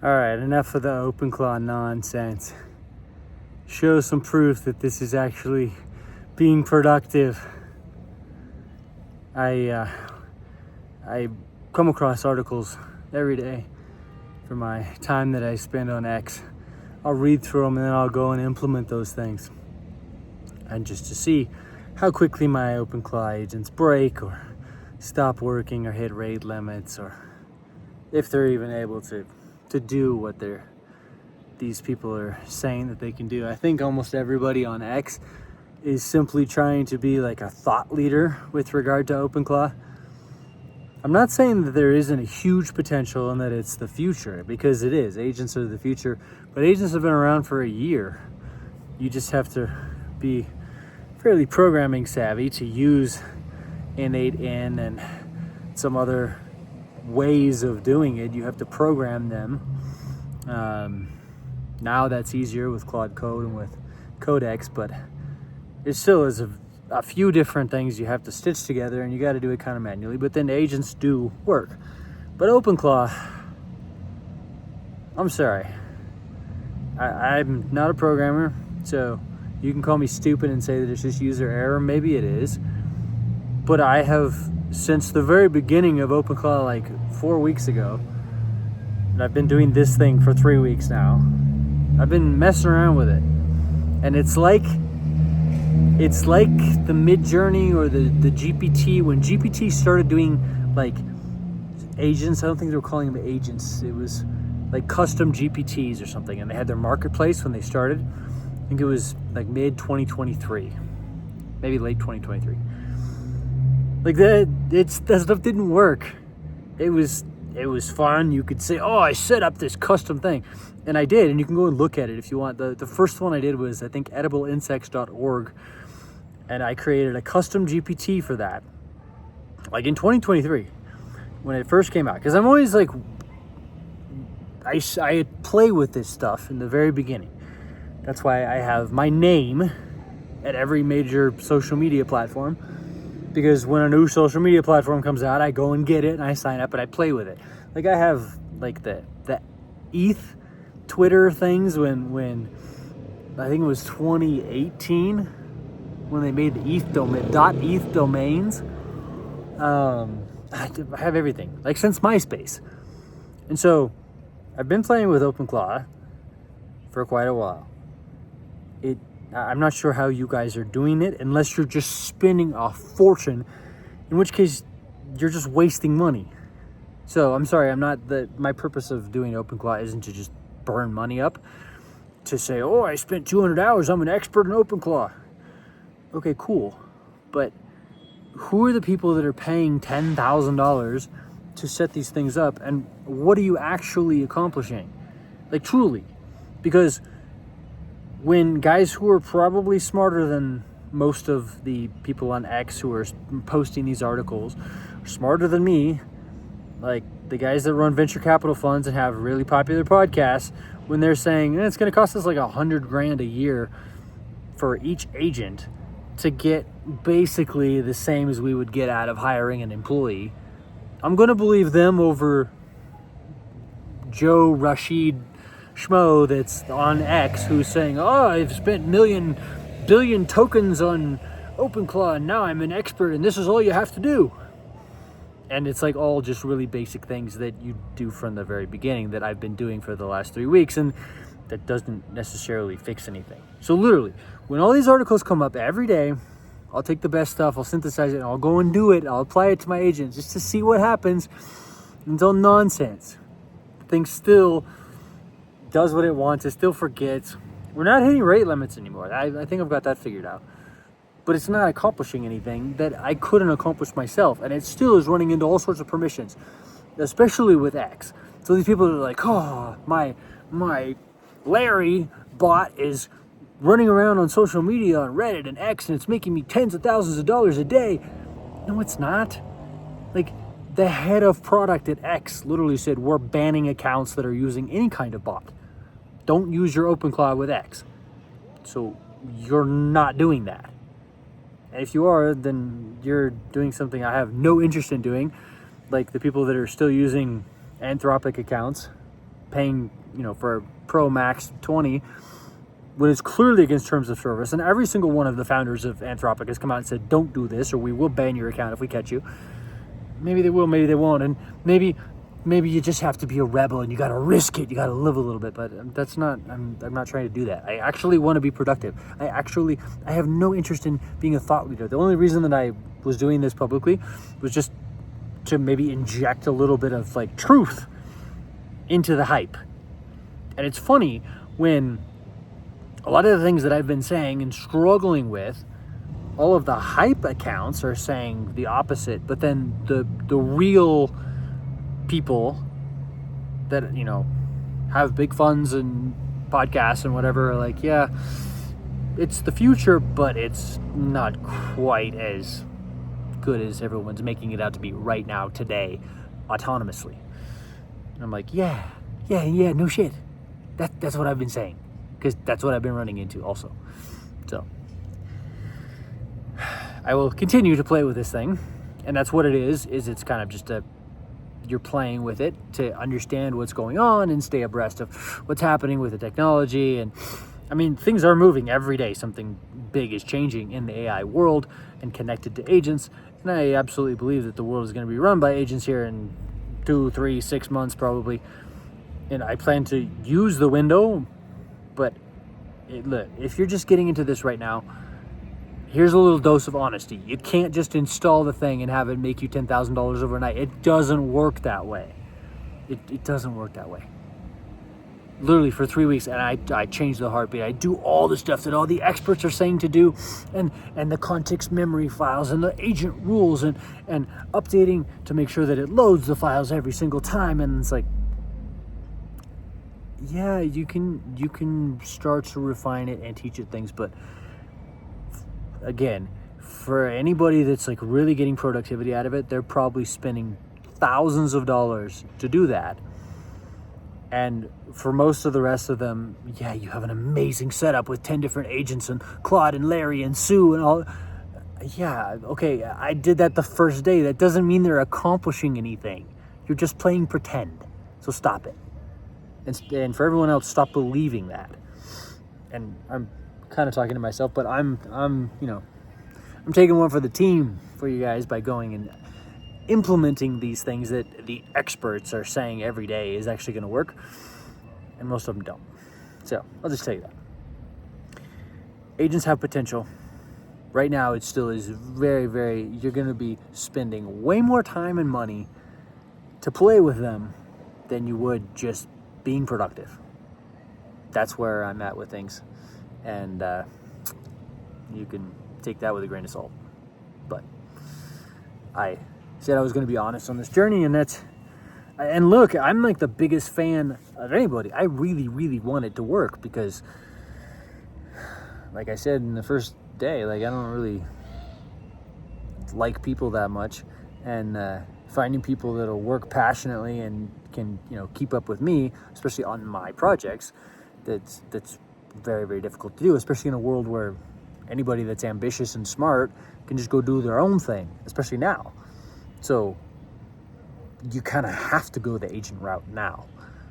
All right, enough of the OpenClaw nonsense. Show some proof that this is actually being productive. I come across articles every day for my time that I spend on X. I'll read through them and then I'll go and implement those things. And just to see how quickly my OpenClaw agents break or stop working or hit rate limits, or if they're even able to do what these people are saying that they can do. I think almost everybody on X is simply trying to be like a thought leader with regard to OpenClaw. I'm not saying that there isn't a huge potential and that it's the future, because it is. Agents are the future, but agents have been around for a year. You just have to be fairly programming savvy to use innate-in and some other ways of doing it. You have to program them. Now that's easier with Claude Code and with Codex, but it still is a few different things you have to stitch together, and you got to do it kind of manually, but then agents do work. But OpenClaw, I'm sorry, I'm not a programmer, so you can call me stupid and say that it's just user error. Maybe it is, but I have, since the very beginning of OpenClaw, like 4 weeks ago, and I've been doing this thing for 3 weeks now, I've been messing around with it, and it's like the Mid-Journey or the GPT. When GPT started doing like agents, I don't think they were calling them agents, it was like custom GPTs or something, and they had their marketplace when they started. I think it was like mid 2023, maybe late 2023. Like that stuff didn't work. It was fun. You could say, oh, I set up this custom thing, and I did, and you can go and look at it if you want. The first one I did was, I think, edibleinsects.org, and I created a custom GPT for that, like in 2023 when it first came out, because I'm always like, I play with this stuff in the very beginning. That's why I have my name at every major social media platform, because when a new social media platform comes out, I go and get it and I sign up and I play with it. Like I have like the ETH Twitter things when I think it was 2018 when they made the ETH domains. I have everything, like since MySpace. And so I've been playing with OpenClaw for quite a while. I'm not sure how you guys are doing it, unless you're just spending a fortune, in which case you're just wasting money. So I'm sorry, my purpose of doing OpenClaw isn't to just burn money up, to say, oh, I spent 200 hours, I'm an expert in OpenClaw. Okay, cool. But who are the people that are paying $10,000 to set these things up, and what are you actually accomplishing? Like truly, because when guys who are probably smarter than most of the people on X who are posting these articles, are smarter than me, like the guys that run venture capital funds and have really popular podcasts, when they're saying it's going to cost us like $100,000 a year for each agent to get basically the same as we would get out of hiring an employee, I'm going to believe them over Joe Rashid Schmo that's on X who's saying, oh, I've spent billion tokens on OpenClaw and now I'm an expert and this is all you have to do. And it's like all just really basic things that you do from the very beginning that I've been doing for the last 3 weeks, and that doesn't necessarily fix anything. So literally, when all these articles come up every day, I'll take the best stuff, I'll synthesize it, and I'll go and do it. I'll apply it to my agent just to see what happens. It's all nonsense. The thing still does what it wants. It still forgets. We're not hitting rate limits anymore. I think I've got that figured out. But it's not accomplishing anything that I couldn't accomplish myself. And it still is running into all sorts of permissions, especially with X. So these people are like, oh, my Larry bot is running around on social media on Reddit and X, and it's making me tens of thousands of dollars a day. No, it's not. Like, the head of product at X literally said, we're banning accounts that are using any kind of bot. Don't use your OpenClaw with X. So you're not doing that. And if you are, then you're doing something I have no interest in doing, like the people that are still using Anthropic accounts paying, for a Pro Max 20 when it's clearly against terms of service. And every single one of the founders of Anthropic has come out and said, don't do this, or we will ban your account if we catch you. Maybe they will, maybe they won't. And maybe you just have to be a rebel and you got to risk it. You got to live a little bit, but I'm not trying to do that. I actually want to be productive. I have no interest in being a thought leader. The only reason that I was doing this publicly was just to maybe inject a little bit of like truth into the hype. And it's funny when a lot of the things that I've been saying and struggling with, all of the hype accounts are saying the opposite, but then the real people that, have big funds and podcasts and whatever are like, yeah, it's the future, but it's not quite as good as everyone's making it out to be right now, today, autonomously. And I'm like, yeah, no shit. That's what I've been saying, because that's what I've been running into also. So I will continue to play with this thing, and that's what it is it's kind of just you're playing with it to understand what's going on and stay abreast of what's happening with the technology. And I mean, things are moving every day. Something big is changing in the AI world and connected to agents. And I absolutely believe that the world is going to be run by agents here in 2, 3, 6 months probably. And I plan to use the window, but look, if you're just getting into this right now, here's a little dose of honesty. You can't just install the thing and have it make you $10,000 overnight. It doesn't work that way. It doesn't work that way. Literally for 3 weeks, and I change the heartbeat. I do all the stuff that all the experts are saying to do, and the context memory files and the agent rules and updating to make sure that it loads the files every single time. And it's like, yeah, you can start to refine it and teach it things, but again, for anybody that's like really getting productivity out of it, they're probably spending thousands of dollars to do that. And for most of the rest of them, yeah, you have an amazing setup with 10 different agents and Claude and Larry and Sue and all. Yeah, okay, I did that the first day. That doesn't mean they're accomplishing anything. You're just playing pretend. So stop it. And for everyone else, stop believing that. And I'm kind of talking to myself, but I'm taking one for the team for you guys by going and implementing these things that the experts are saying every day is actually going to work, and most of them don't. So I'll just tell you that agents have potential. Right now, it still is very, very. You're going to be spending way more time and money to play with them than you would just being productive. That's where I'm at with things. And you can take that with a grain of salt. But I said I was going to be honest on this journey, and look, I'm like the biggest fan of anybody. I really, really want it to work because, like I said in the first day, like I don't really like people that much, and finding people that'll work passionately and can keep up with me, especially on my projects, that's very, very difficult to do, especially in a world where anybody that's ambitious and smart can just go do their own thing, especially now. So you kind of have to go the agent route now,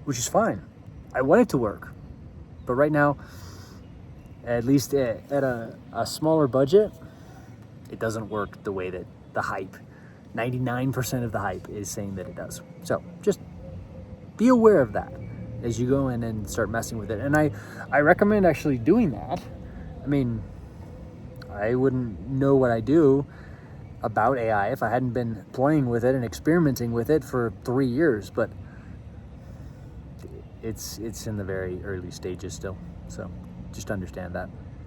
which is fine. I want it to work, but right now, at least at a smaller budget, it doesn't work the way that the hype, 99% of the hype is saying that it does. So just be aware of that as you go in and start messing with it. And I recommend actually doing that. I mean, I wouldn't know what I do about AI if I hadn't been playing with it and experimenting with it for 3 years, but it's in the very early stages still. So just understand that.